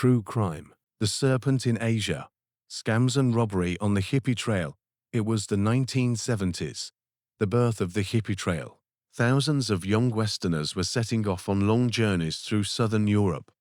True crime. The serpent in Asia. Scams and robbery on the hippie trail. It was the 1970s. The birth of the hippie trail. Thousands of young Westerners were setting off on long journeys through southern Europe,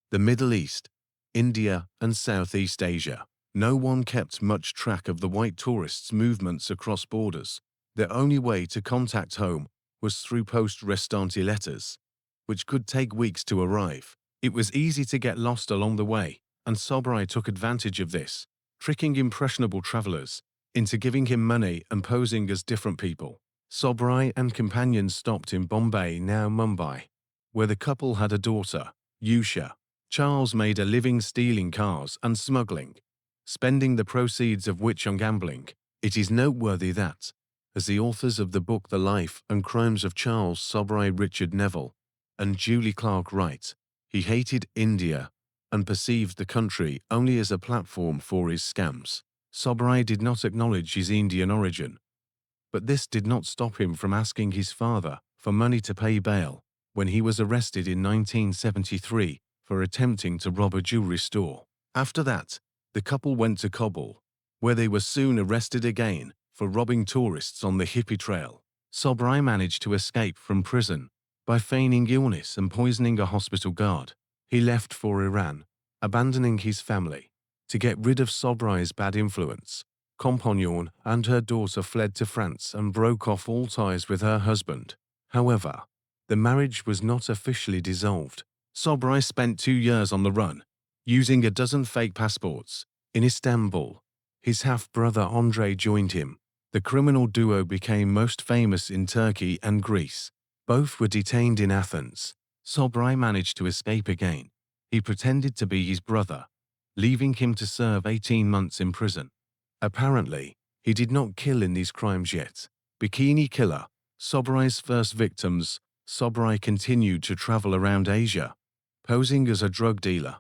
the Middle East, India, and Southeast Asia. No one kept much track of the white tourists' movements across borders. Their only way to contact home was through post-restante letters, which could take weeks to arrive. It was easy to get lost along the way, and Sobrai took advantage of this, tricking impressionable travelers into giving him money and posing as different people. Sobrai and companions stopped in Bombay, now Mumbai, where the couple had a daughter, Yusha. Charles made a living stealing cars and smuggling, spending the proceeds of which on gambling. It is noteworthy that, as the authors of the book The Life and Crimes of Charles Sobrai, Richard Neville and Julie Clark write, he hated India and perceived the country only as a platform for his scams. Sobrai did not acknowledge his Indian origin, but this did not stop him from asking his father for money to pay bail when he was arrested in 1973 for attempting to rob a jewelry store. After that, the couple went to Kabul, where they were soon arrested again for robbing tourists on the hippie trail. Sobrai managed to escape from prison by feigning illness and poisoning a hospital guard. He left for Iran, abandoning his family. To get rid of Sobrai's bad influence, Compagnon and her daughter fled to France and broke off all ties with her husband. However, the marriage was not officially dissolved. Sobrai spent 2 years on the run, using a dozen fake passports. In Istanbul, his half-brother Andrei joined him. The criminal duo became most famous in Turkey and Greece. Both were detained in Athens. Sobrai managed to escape again. He pretended to be his brother, leaving him to serve 18 months in prison. Apparently, he did not kill in these crimes yet. Bikini killer. Sobrai's first victims. Sobrai continued to travel around Asia, posing as a drug dealer,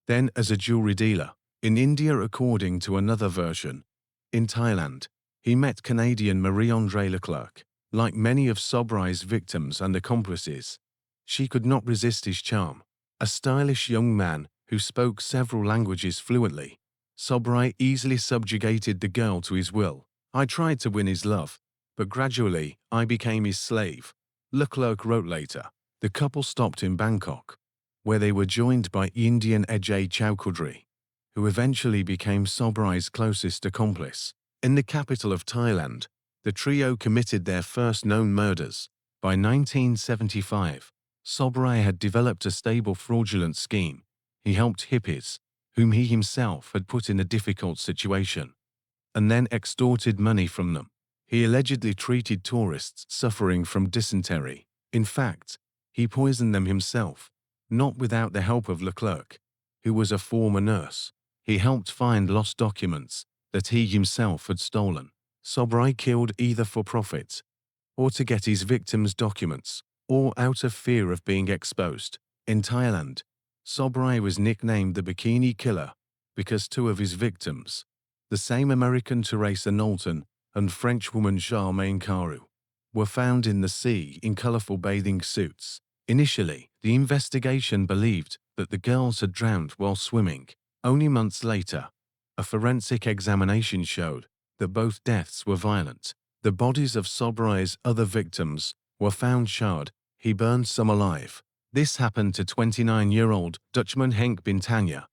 then as a jewelry dealer. In India, according to another version, in Thailand, he met Canadian Marie-André Leclerc. Like many of Sobrai's victims and accomplices, she could not resist his charm. A stylish young man who spoke several languages fluently, Sobrai easily subjugated the girl to his will. I tried to win his love, but gradually I became his slave, Leclerc wrote later. The couple stopped in Bangkok, where they were joined by Indian Ajay Chowdhury, who eventually became Sobrai's closest accomplice. In the capital of Thailand, the trio committed their first known murders. By 1975, Sobrai had developed a stable fraudulent scheme. He helped hippies, whom he himself had put in a difficult situation, and then extorted money from them. He allegedly treated tourists suffering from dysentery. In fact, he poisoned them himself, not without the help of Leclerc, who was a former nurse. He helped find lost documents that he himself had stolen. Sobrai killed either for profit, or to get his victims' documents, or out of fear of being exposed. In Thailand, Sobrai was nicknamed the Bikini Killer because 2 of his victims, the same American Teresa Knowlton and Frenchwoman Charmaine Carew, were found in the sea in colorful bathing suits. Initially, the investigation believed that the girls had drowned while swimming. Only months later, a forensic examination showed that both deaths were violent. The bodies of Sobrai's other victims were found charred. He burned some alive. This happened to 29-year-old Dutchman Henk Bintanja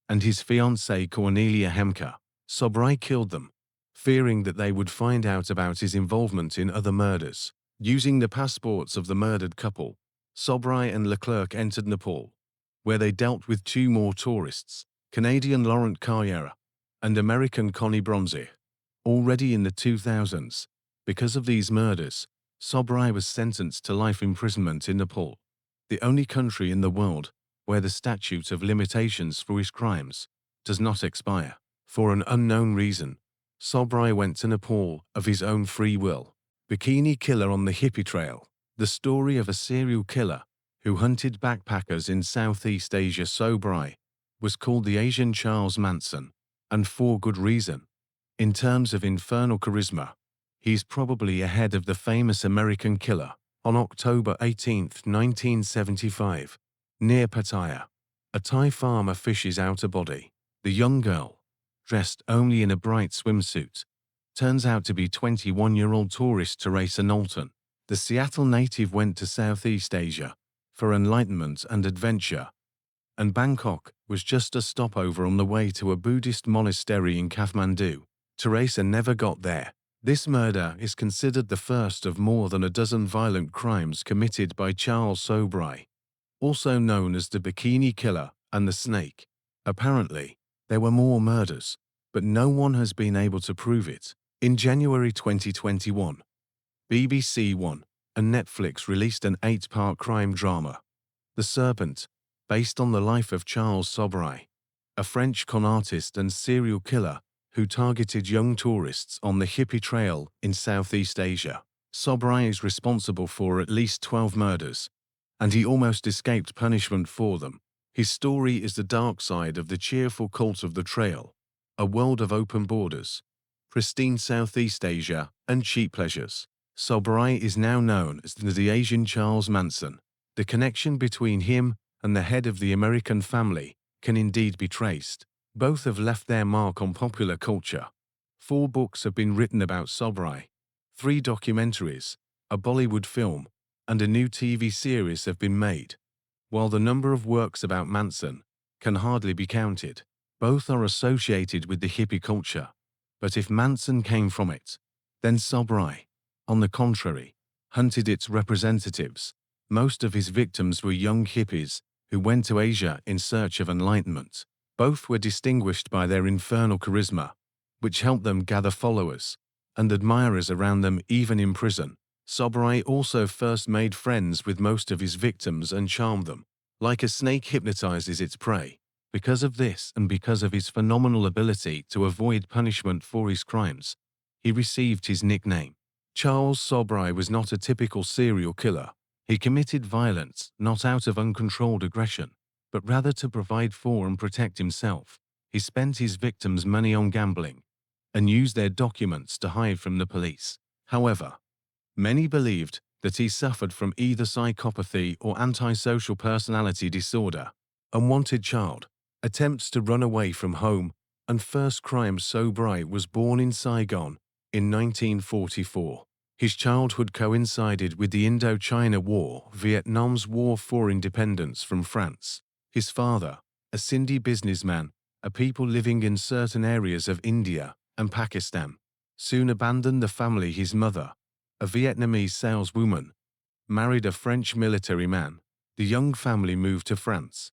and his fiancée Cornelia Hemke. Sobrai killed them, fearing that they would find out about his involvement in other murders. Using the passports of the murdered couple, Sobrai and Leclerc entered Nepal, where they dealt with 2 more tourists, Canadian Laurent Carriera and American Connie Bronzy. Already in the 2000s, because of these murders, Sobrai was sentenced to life imprisonment in Nepal, the only country in the world where the statute of limitations for his crimes does not expire. For an unknown reason, Sobrai went to Nepal of his own free will. Bikini killer on the hippie trail. The story of a serial killer who hunted backpackers in Southeast Asia. Sobrai was called the Asian Charles Manson, and for good reason. In terms of infernal charisma, he's probably ahead of the famous American killer. On October 18, 1975, near Pattaya, A Thai farmer fishes out a body. The young girl, dressed only in a bright swimsuit, turns out to be 21-year-old tourist Teresa Knowlton. The Seattle native went to Southeast Asia for enlightenment and adventure, and Bangkok was just a stopover on the way to a Buddhist monastery in Kathmandu. Teresa never got there. This murder is considered the first of more than a dozen violent crimes committed by Charles Sobhraj, also known as the Bikini Killer and the Snake. Apparently, there were more murders, but no one has been able to prove it. In January 2021, BBC One and Netflix released an 8-part crime drama, The Serpent, based on the life of Charles Sobhraj, a French con artist and serial killer who targeted young tourists on the Hippie Trail in Southeast Asia. Sobhraj is responsible for at least 12 murders, and he almost escaped punishment for them. His story is the dark side of the cheerful cult of the trail, a world of open borders, pristine Southeast Asia, and cheap pleasures. Sobhraj is now known as the Asian Charles Manson. The connection between him and the head of the American family can indeed be traced. Both have left their mark on popular culture. 4 books have been written about Sobhraj, 3 documentaries, a Bollywood film, and a new TV series have been made. While the number of works about Manson can hardly be counted, both are associated with the hippie culture. But if Manson came from it, then Sobhraj, on the contrary, hunted its representatives. Most of his victims were young hippies who went to Asia in search of enlightenment. Both were distinguished by their infernal charisma, which helped them gather followers and admirers around them even in prison. Sobhraj also first made friends with most of his victims and charmed them, like a snake hypnotizes its prey. Because of this and because of his phenomenal ability to avoid punishment for his crimes, he received his nickname. Charles Sobhraj was not a typical serial killer. He committed violence not out of uncontrolled aggression, but rather to provide for and protect himself. He spent his victims' money on gambling and used their documents to hide from the police. However, many believed that he suffered from either psychopathy or antisocial personality disorder. Unwanted child, attempts to run away from home, and first crime. Sobhraj was born in Saigon in 1944. His childhood coincided with the Indochina War, Vietnam's war for independence from France. His father, a Sindhi businessman, a people living in certain areas of India and Pakistan, soon abandoned the family. His mother, a Vietnamese saleswoman, married a French military man. The young family moved to France,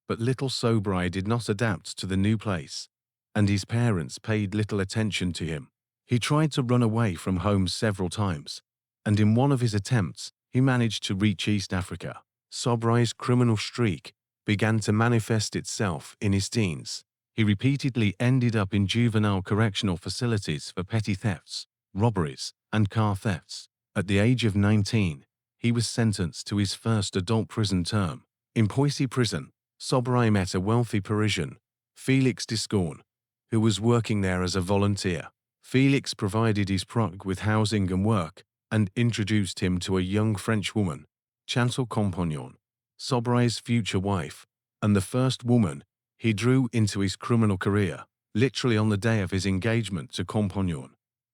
but little Sobhraj did not adapt to the new place, and his parents paid little attention to him. He tried to run away from home several times, and in one of his attempts, he managed to reach East Africa. Sobhraj's criminal streak began to manifest itself in his teens. He repeatedly ended up in juvenile correctional facilities for petty thefts, robberies, and car thefts. At the age of 19, he was sentenced to his first adult prison term. In Poissy prison, Sobhraj met a wealthy Parisian, Félix Descornes, who was working there as a volunteer. Félix provided his prog with housing and work, and introduced him to a young French woman, Chantal Compagnon, Sobhraj's future wife, and the first woman he drew into his criminal career. Literally on the day of his engagement to Compagnon,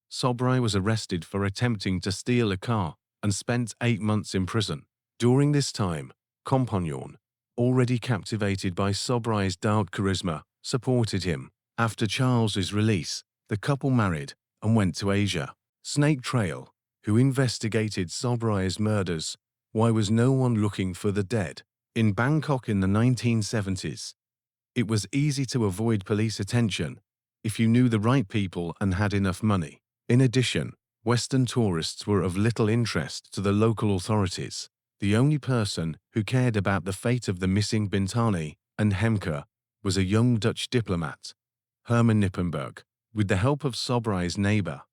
Sobhraj was arrested for attempting to steal a car and spent 8 months in prison. During this time, Compagnon, already captivated by Sobhraj's dark charisma, supported him. After Charles's release, the couple married and went to Asia. Snake Trail, who investigated Sobhraj's murders. Why was no one looking for the dead? In Bangkok in the 1970s, it was easy to avoid police attention if you knew the right people and had enough money. In addition, Western tourists were of little interest to the local authorities. The only person who cared about the fate of the missing Bintani and Hemke was a young Dutch diplomat, Herman Nippenberg. With the help of Sobhraj's neighbor,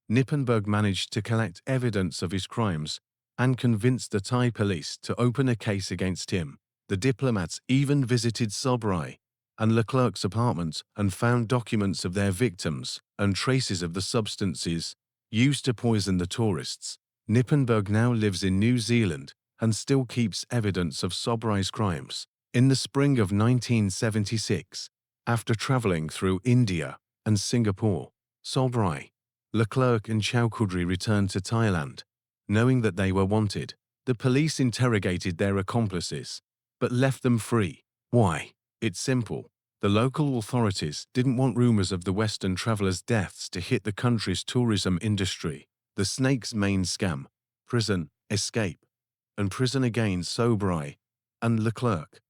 Nippenberg managed to collect evidence of his crimes and convinced the Thai police to open a case against him. The diplomats even visited Sobhraj and Leclerc's apartment and found documents of their victims and traces of the substances used to poison the tourists. Nippenberg now lives in New Zealand and still keeps evidence of Sobhraj's crimes. In the spring of 1976, after traveling through India and Singapore, Sobrai, Leclerc and Chowdhury returned to Thailand. Knowing that they were wanted, the police interrogated their accomplices, but left them free. Why? It's simple. The local authorities didn't want rumors of the Western travelers' deaths to hit the country's tourism industry. The snake's main scam: prison, escape, and prison again. Sobrai and Leclerc,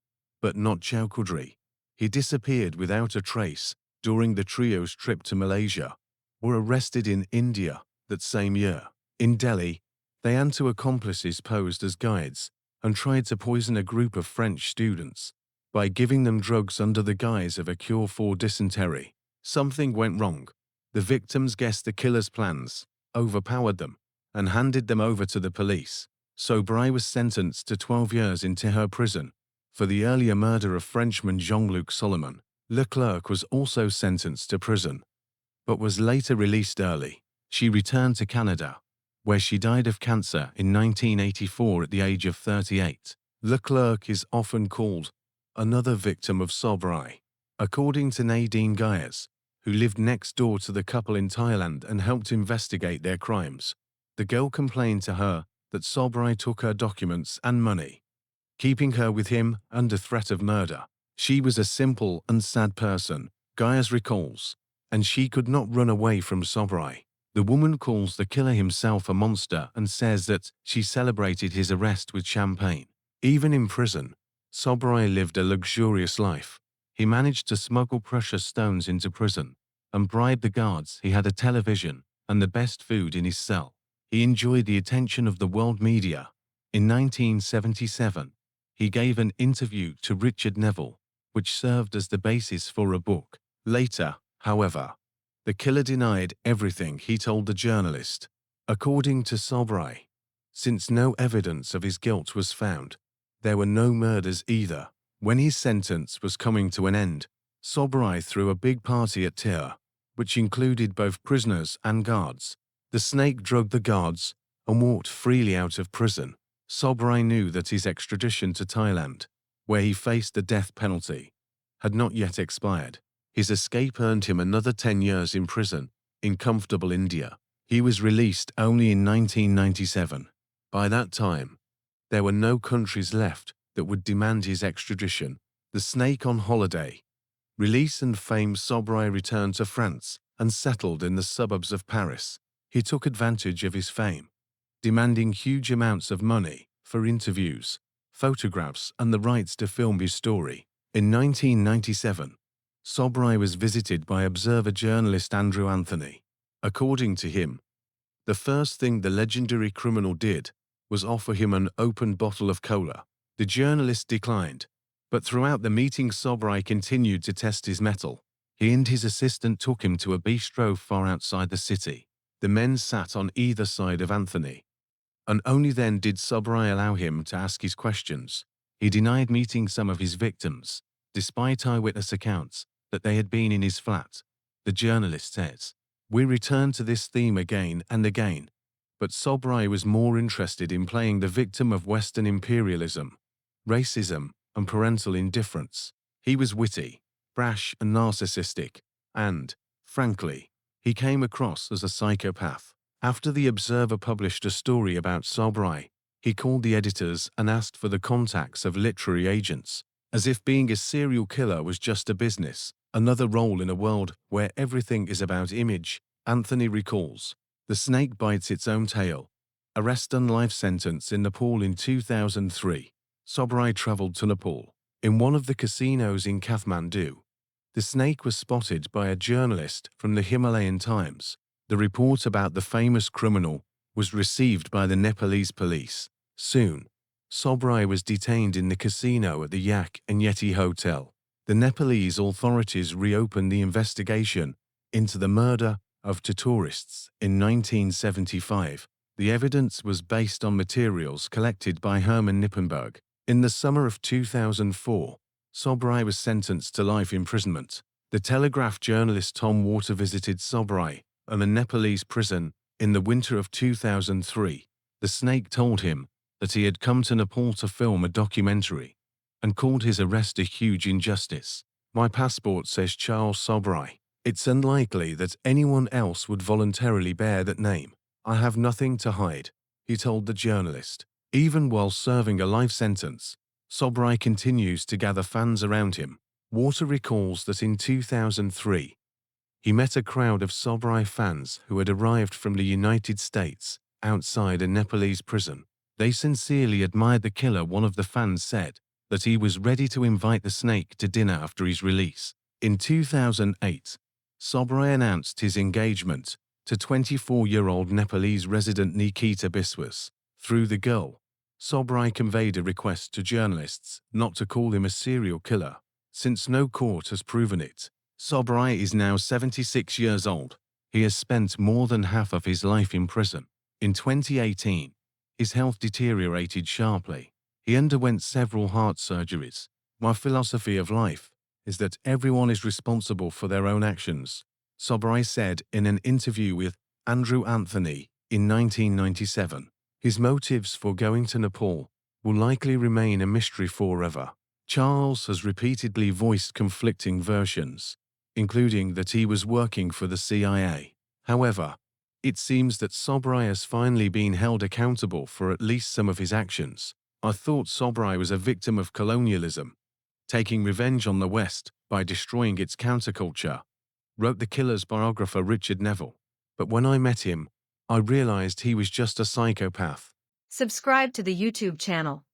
but not Chowdhury. He disappeared without a trace during the trio's trip to Malaysia, were arrested in India that same year. In Delhi, they and two accomplices posed as guides and tried to poison a group of French students by giving them drugs under the guise of a cure for dysentery. Something went wrong. The victims guessed the killer's plans, overpowered them, and handed them over to the police. Sobrai was sentenced to 12 years in Tihar prison for the earlier murder of Frenchman Jean-Luc Solomon. Leclerc was also sentenced to prison, but was later released early. She returned to Canada, where she died of cancer in 1984 at the age of 38. Leclerc is often called another victim of Sobrai. According to Nadine Gyers, who lived next door to the couple in Thailand and helped investigate their crimes, the girl complained to her that Sobrai took her documents and money, keeping her with him under threat of murder. She was a simple and sad person, Gyers recalls, and she could not run away from Sobrai. The woman calls the killer himself a monster and says that she celebrated his arrest with champagne. Even in prison, Sobrai lived a luxurious life. He managed to smuggle precious stones into prison and bribe the guards. He had a television and the best food in his cell. He enjoyed the attention of the world media. In 1977, he gave an interview to Richard Neville, which served as the basis for a book. Later, however, the killer denied everything he told the journalist. According to Sobrai, since no evidence of his guilt was found, there were no murders either. When his sentence was coming to an end, Sobrai threw a big party at Tihar, which included both prisoners and guards. The snake drugged the guards and walked freely out of prison. Sobrai knew that his extradition to Thailand, where he faced the death penalty, had not yet expired. His escape earned him another 10 years in prison in comfortable India. He was released only in 1997. By that time, there were no countries left that would demand his extradition. The snake on holiday. Release and fame. Sobrai returned to France and settled in the suburbs of Paris. He took advantage of his fame, demanding huge amounts of money for interviews, photographs, and the rights to film his story. In 1997, Sobrai was visited by Observer journalist Andrew Anthony. According to him, the first thing the legendary criminal did was offer him an open bottle of cola. The journalist declined, but throughout the meeting Sobrai continued to test his mettle. He and his assistant took him to a bistro far outside the city. The men sat on either side of Anthony, and only then did Sobrai allow him to ask his questions. He denied meeting some of his victims, despite eyewitness accounts that they had been in his flat. The journalist says, "We returned to this theme again and again, but Sobrai was more interested in playing the victim of Western imperialism, racism, and parental indifference. He was witty, brash, and narcissistic, and, frankly, he came across as a psychopath." After the Observer published a story about Sobrai, he called the editors and asked for the contacts of literary agents, as if being a serial killer was just a business, another role in a world where everything is about image. Anthony recalls, "The snake bites its own tail." Arrest and life sentence in Nepal in 2003. Sobrai traveled to Nepal. In one of the casinos in Kathmandu, the snake was spotted by a journalist from the Himalayan Times. The report about the famous criminal was received by the Nepalese police. Soon, Sobrai was detained in the casino at the Yak and Yeti Hotel. The Nepalese authorities reopened the investigation into the murder of two tourists in 1975. The evidence was based on materials collected by Herman Nippenberg. In the summer of 2004, Sobrai was sentenced to life imprisonment. The Telegraph journalist Tom Water visited Sobrai in a Nepalese prison in the winter of 2003. The snake told him that he had come to Nepal to film a documentary and called his arrest a huge injustice. My passport says Charles Sobrai. It's unlikely that anyone else would voluntarily bear that name. I have nothing to hide, he told the journalist. Even while serving a life sentence, Sobrai continues to gather fans around him. Water recalls that in 2003, he met a crowd of Sobrai fans who had arrived from the United States outside a Nepalese prison. They sincerely admired the killer. One of the fans said that he was ready to invite the snake to dinner after his release. In 2008, Sobrai announced his engagement to 24-year-old Nepalese resident Nikita Biswas. Through the girl, Sobrai conveyed a request to journalists not to call him a serial killer, since no court has proven it. Sobrai is now 76 years old. He has spent more than half of his life in prison. In 2018, his health deteriorated sharply. He underwent several heart surgeries. My philosophy of life is that everyone is responsible for their own actions, Sobrai said in an interview with Andrew Anthony in 1997. His motives for going to Nepal will likely remain a mystery forever. Charles has repeatedly voiced conflicting versions, including that he was working for the CIA. However, it seems that Sobrai has finally been held accountable for at least some of his actions. I thought Sobrai was a victim of colonialism, taking revenge on the West by destroying its counterculture, wrote the killer's biographer Richard Neville. But when I met him, I realized he was just a psychopath. Subscribe to the YouTube channel.